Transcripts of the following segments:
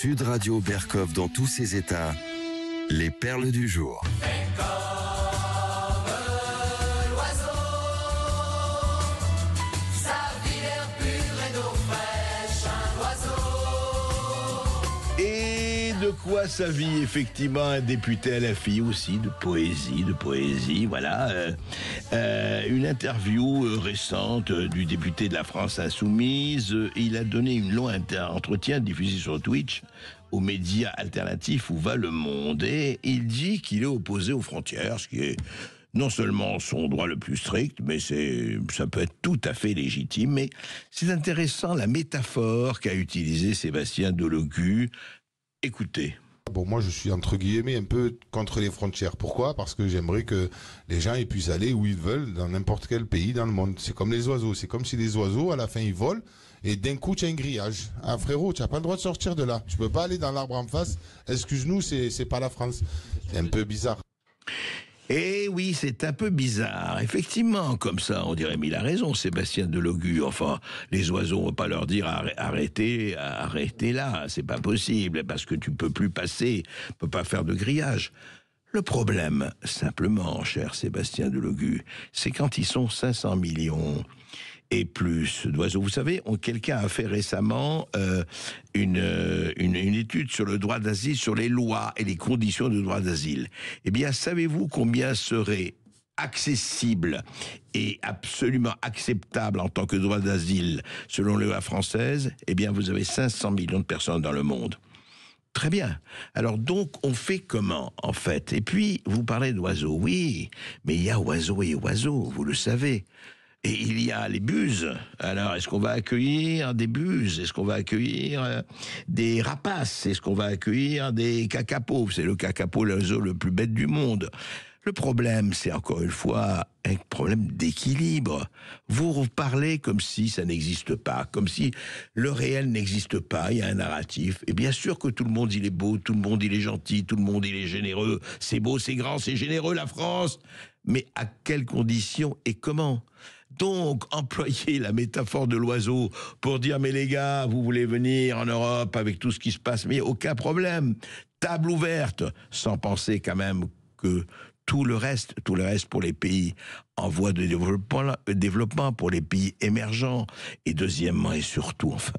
Sud Radio Berkov dans tous ses états, les perles du jour. Et de quoi sa vie, effectivement, un député à la fille aussi, de poésie, voilà. Une interview récente du député de la France Insoumise. Il a donné une longue entretien diffusé sur Twitch aux médias alternatifs où va le monde. Et il dit qu'il est opposé aux frontières, ce qui est non seulement son droit le plus strict, mais ça peut être tout à fait légitime. Mais c'est intéressant la métaphore qu'a utilisée Sébastien Delogu. Écoutez. Bon, moi, je suis entre guillemets un peu contre les frontières. Pourquoi ? Parce que j'aimerais que les gens ils puissent aller où ils veulent, dans n'importe quel pays dans le monde. C'est comme les oiseaux. C'est comme si les oiseaux, à la fin, ils volent et d'un coup, tu as un grillage. Ah, frérot, tu n'as pas le droit de sortir de là. Tu peux pas aller dans l'arbre en face. Excuse-nous, c'est pas la France. C'est un peu bizarre. Eh oui, c'est un peu bizarre. Effectivement, comme ça, on dirait, mais il a raison, Sébastien Delogu. Enfin, les oiseaux, on va pas leur dire arrêtez là, c'est pas possible, parce que tu peux plus passer, tu peux pas faire de grillage. Le problème, simplement, cher Sébastien Delogu, c'est quand ils sont 500 millions et plus d'oiseaux. Vous savez, quelqu'un a fait récemment une étude sur le droit d'asile, sur les lois et les conditions de droit d'asile. Eh bien, savez-vous combien serait accessible et absolument acceptable en tant que droit d'asile selon les lois françaises? Eh bien, vous avez 500 millions de personnes dans le monde. Très bien. Alors donc, on fait comment, en fait? Et puis, vous parlez d'oiseaux. Oui, mais il y a oiseaux et oiseaux, vous le savez. Et il y a les buses. Alors, est-ce qu'on va accueillir des buses? Est-ce qu'on va accueillir des rapaces? Est-ce qu'on va accueillir des cacapos? C'est le cacapo, l'oiseau le plus bête du monde. Le problème, c'est encore une fois un problème d'équilibre. Vous parlez comme si ça n'existe pas, comme si le réel n'existe pas, il y a un narratif. Et bien sûr que tout le monde, il est beau, tout le monde, il est gentil, tout le monde, il est généreux. C'est beau, c'est grand, c'est généreux, la France. Mais à quelles conditions et comment ? Donc, employer la métaphore de l'oiseau pour dire « Mais les gars, vous voulez venir en Europe avec tout ce qui se passe, mais aucun problème. Table ouverte !» Sans penser quand même que tout le reste pour les pays en voie de développement, pour les pays émergents. Et deuxièmement et surtout, enfin,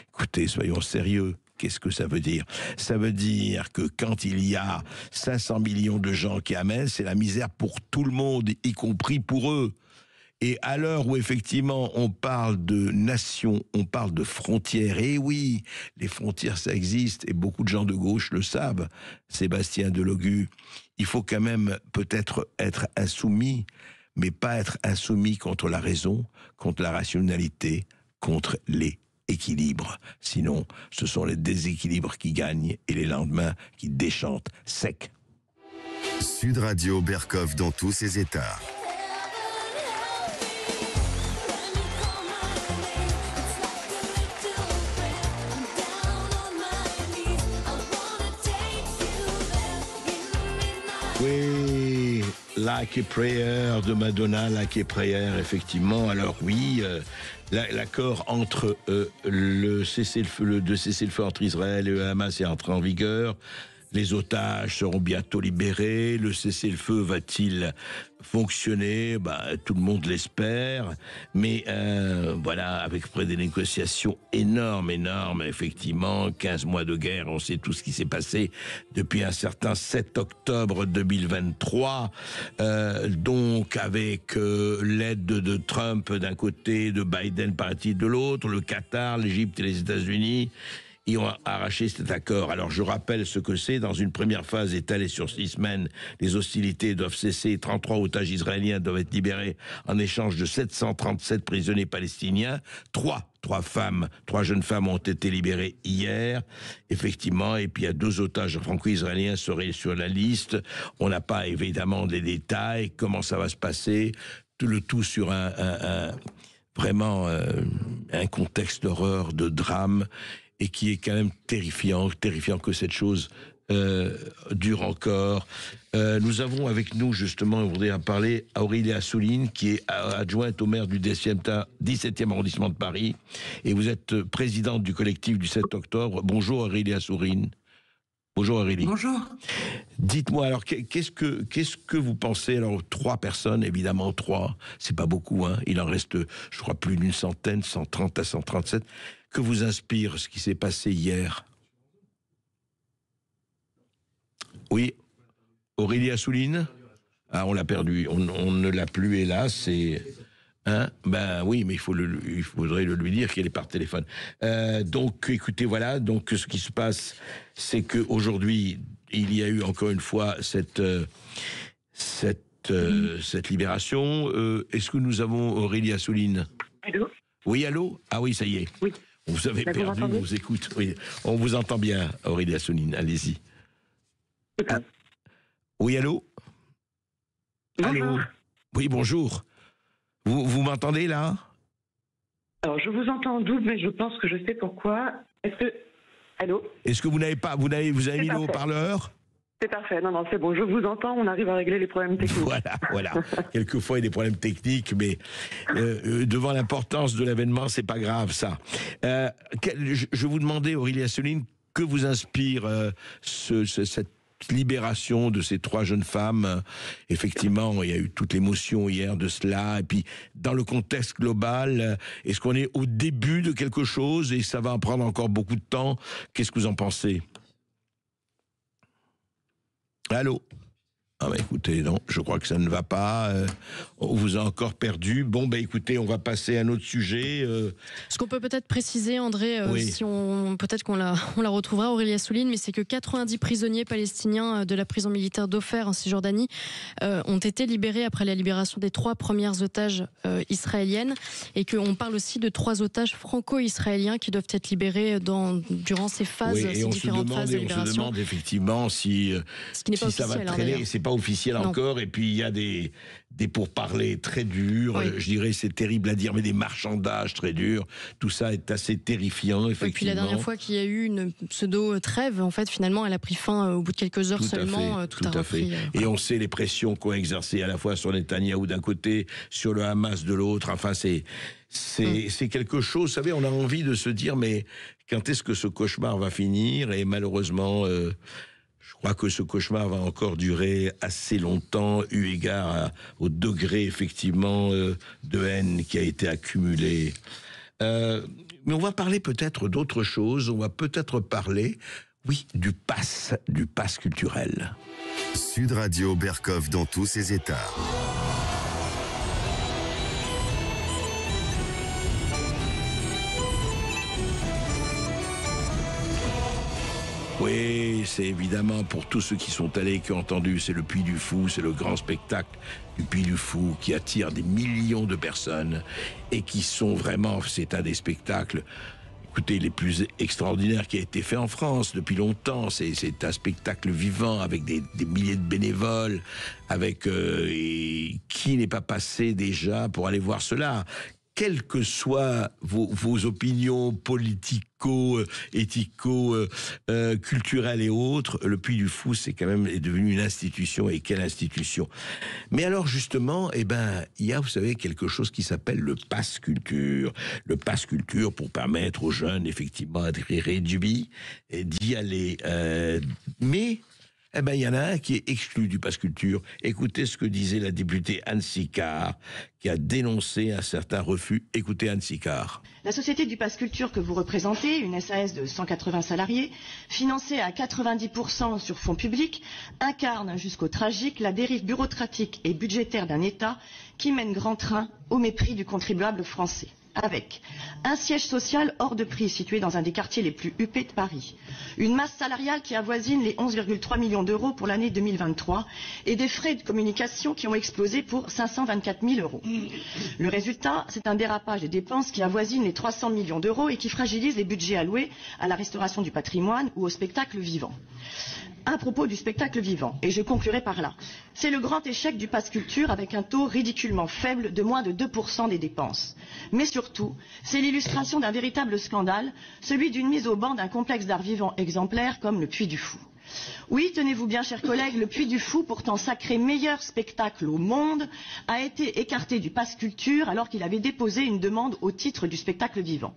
écoutez, soyons sérieux. Qu'est-ce que ça veut dire ? Ça veut dire que quand il y a 500 millions de gens qui amènent, c'est la misère pour tout le monde, y compris pour eux. Et à l'heure où effectivement on parle de nation, on parle de frontières, et oui, les frontières ça existe, et beaucoup de gens de gauche le savent, Sébastien Delogu, il faut quand même peut-être être insoumis, mais pas être insoumis contre la raison, contre la rationalité, contre les équilibres. Sinon, ce sont les déséquilibres qui gagnent et les lendemains qui déchantent sec. Sud Radio Berkov dans tous ses états. Oui, Like a Prayer de Madonna, Like a Prayer, effectivement. Alors oui, l'accord entre le cessez-le-feu entre Israël et le Hamas est entré en vigueur. Les otages seront bientôt libérés. Le cessez-le-feu va-t-il fonctionner ? Tout le monde l'espère. Mais voilà, avec près des négociations énormes, effectivement, 15 mois de guerre, on sait tout ce qui s'est passé depuis un certain 7 octobre 2023. Donc, avec l'aide de Trump d'un côté, de Biden paraît-il de l'autre, le Qatar, l'Égypte et les États-Unis, ils ont arraché cet accord. Alors je rappelle ce que c'est. Dans une première phase étalée sur 6 semaines, les hostilités doivent cesser. 33 otages israéliens doivent être libérés en échange de 737 prisonniers palestiniens. Trois jeunes femmes ont été libérées hier, effectivement, et puis il y a 2 otages franco-israéliens seraient sur la liste. On n'a pas évidemment des détails, comment ça va se passer, le tout sur vraiment un contexte d'horreur, de drame, et qui est quand même terrifiant que cette chose dure encore. Nous avons avec nous, justement, on voudrait en parler, Aurélie Assouline, qui est adjointe au maire du 17e arrondissement de Paris. Et vous êtes présidente du collectif du 7 octobre. Bonjour Aurélie Assouline. Bonjour Aurélie. Bonjour. Dites-moi alors, qu'est-ce que vous pensez? Alors 3 personnes, évidemment 3, c'est pas beaucoup, hein. Il en reste, je crois, plus d'une centaine, 130 à 137. Que vous inspire ce qui s'est passé hier? Oui, Aurélie Assouline. Ah, on l'a perdu, on ne l'a plus, hélas, hein, ben oui, mais il faudrait le lui dire qu'elle est par téléphone. Donc, écoutez, voilà. Donc, ce qui se passe, c'est que aujourd'hui, il y a eu encore une fois cette libération. Est-ce que nous avons Aurélie Assouline? Allô? Oui, allô? Ah oui, ça y est. Oui. Vous avez perdu, on vous écoute. Oui, on vous entend bien, Aurélie Assouline. Allez-y. Ah. Oui, allô? Bonjour. Allô? Oui, bonjour. Vous m'entendez là? Alors, je vous entends en double, mais je pense que je sais pourquoi. Allô? Est-ce que vous avez mis le haut-parleur? C'est parfait. Non, c'est bon. Je vous entends. On arrive à régler les problèmes techniques. Voilà. Quelquefois, il y a des problèmes techniques, mais devant l'importance de l'événement, c'est pas grave, ça. Je vous demandais, Aurélie Assouline, que vous inspire cette libération de ces 3 jeunes femmes? Effectivement, il y a eu toute l'émotion hier de cela, et puis dans le contexte global, est-ce qu'on est au début de quelque chose et ça va en prendre encore beaucoup de temps? Qu'est-ce que vous en pensez? Allô? Ah bah écoutez, non, je crois que ça ne va pas. On vous a encore perdu. Bon, bah écoutez, on va passer à un autre sujet. Ce qu'on peut peut-être préciser, André, oui. Peut-être qu'on la retrouvera, Aurélie Assouline, mais c'est que 90 prisonniers palestiniens de la prison militaire d'Ofer en Cisjordanie ont été libérés après la libération des 3 premières otages israéliennes, et qu'on parle aussi de 3 otages franco-israéliens qui doivent être libérés durant ces phases, ces différentes phases de libération. On se demande effectivement si ça va traîner. C'est pas officiel encore, et puis il y a des pourparlers très durs, oui. Je dirais, c'est terrible à dire, mais des marchandages très durs, tout ça est assez terrifiant, effectivement. Et puis la dernière fois qu'il y a eu une pseudo-trêve, en fait, finalement, elle a pris fin au bout de quelques heures seulement. Tout a repris. Et on sait les pressions qu'ont exercées à la fois sur Netanyahou d'un côté, sur le Hamas de l'autre, enfin c'est quelque chose, vous savez, on a envie de se dire, mais quand est-ce que ce cauchemar va finir? Et malheureusement... je crois que ce cauchemar va encore durer assez longtemps, eu égard au degré, effectivement, de haine qui a été accumulé. Mais on va parler peut-être d'autre chose. On va peut-être parler, oui, du pass culturel. Sud Radio Berkov dans tous ses états. Oui, c'est évidemment pour tous ceux qui sont allés, qui ont entendu, c'est le Puy du Fou, c'est le grand spectacle du Puy du Fou qui attire des millions de personnes et qui sont vraiment, c'est un des spectacles, écoutez, les plus extraordinaires qui a été fait en France depuis longtemps. C'est un spectacle vivant avec des milliers de bénévoles, avec qui n'est pas passé déjà pour aller voir cela? Quelles que soient vos opinions politico, éthico, culturelles et autres, le Puy du Fou, c'est quand même est devenu une institution, et quelle institution. Mais alors justement, il y a, vous savez, quelque chose qui s'appelle le pass culture. Le pass culture pour permettre aux jeunes, effectivement, d'être réduits et d'y aller. Mais... il y en a un qui est exclu du pass culture. Écoutez ce que disait la députée Anne Sicard, qui a dénoncé un certain refus. Écoutez Anne Sicard. La société du pass culture que vous représentez, une SAS de 180 salariés, financée à 90% sur fonds publics, incarne jusqu'au tragique la dérive bureaucratique et budgétaire d'un État qui mène grand train au mépris du contribuable français. Avec un siège social hors de prix situé dans un des quartiers les plus huppés de Paris, une masse salariale qui avoisine les 11,3 millions d'euros pour l'année 2023 et des frais de communication qui ont explosé pour 524 000 euros. Le résultat, c'est un dérapage des dépenses qui avoisine les 300 millions d'euros et qui fragilise les budgets alloués à la restauration du patrimoine ou au spectacle vivant. À propos du spectacle vivant, et je conclurai par là, c'est le grand échec du pass culture avec un taux ridiculement faible de moins de 2% des dépenses. Mais surtout, c'est l'illustration d'un véritable scandale, celui d'une mise au ban d'un complexe d'art vivant exemplaire comme le Puy du Fou. Oui, tenez-vous bien, chers collègues, le Puy du Fou, pourtant sacré meilleur spectacle au monde, a été écarté du pass culture alors qu'il avait déposé une demande au titre du spectacle vivant.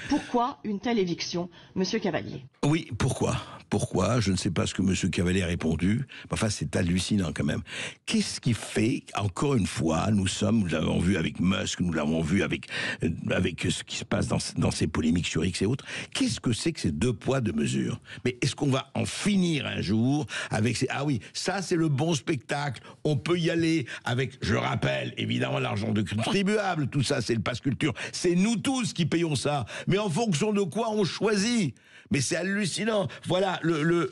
Pourquoi une telle éviction, Monsieur Cavalier? Oui, pourquoi? Pourquoi? Je ne sais pas ce que M. Cavalier a répondu. Enfin, c'est hallucinant quand même. Qu'est-ce qui fait, encore une fois, nous l'avons vu avec Musk, nous l'avons vu avec ce qui se passe dans ces polémiques sur X et autres. Qu'est-ce que c'est que ces deux poids, deux mesures? Mais est-ce qu'on va en finir un jour avec ces... Ah oui, ça c'est le bon spectacle, on peut y aller avec, je rappelle, évidemment l'argent de contribuable, tout ça c'est le pass culture, c'est nous tous qui payons ça. Mais en fonction de quoi on choisit? Mais c'est hallucinant. Voilà, le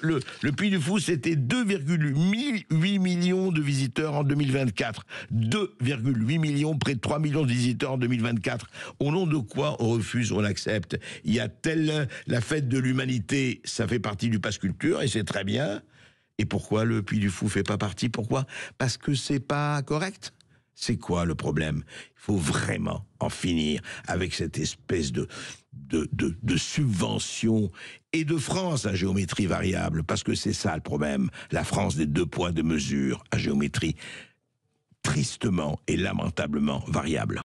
Puy du Fou, c'était 2,8 millions de visiteurs en 2024. 2,8 millions, près de 3 millions de visiteurs en 2024. Au nom de quoi on refuse, on accepte? Il y a la fête de l'humanité, ça fait partie du pass culture, et c'est très bien. Et pourquoi le Puy du Fou fait pas partie? Pourquoi? Parce que c'est pas correct. C'est quoi le problème? Il faut vraiment en finir avec cette espèce de subvention et de France à géométrie variable, parce que c'est ça le problème. La France des deux poids, deux mesures à géométrie tristement et lamentablement variable.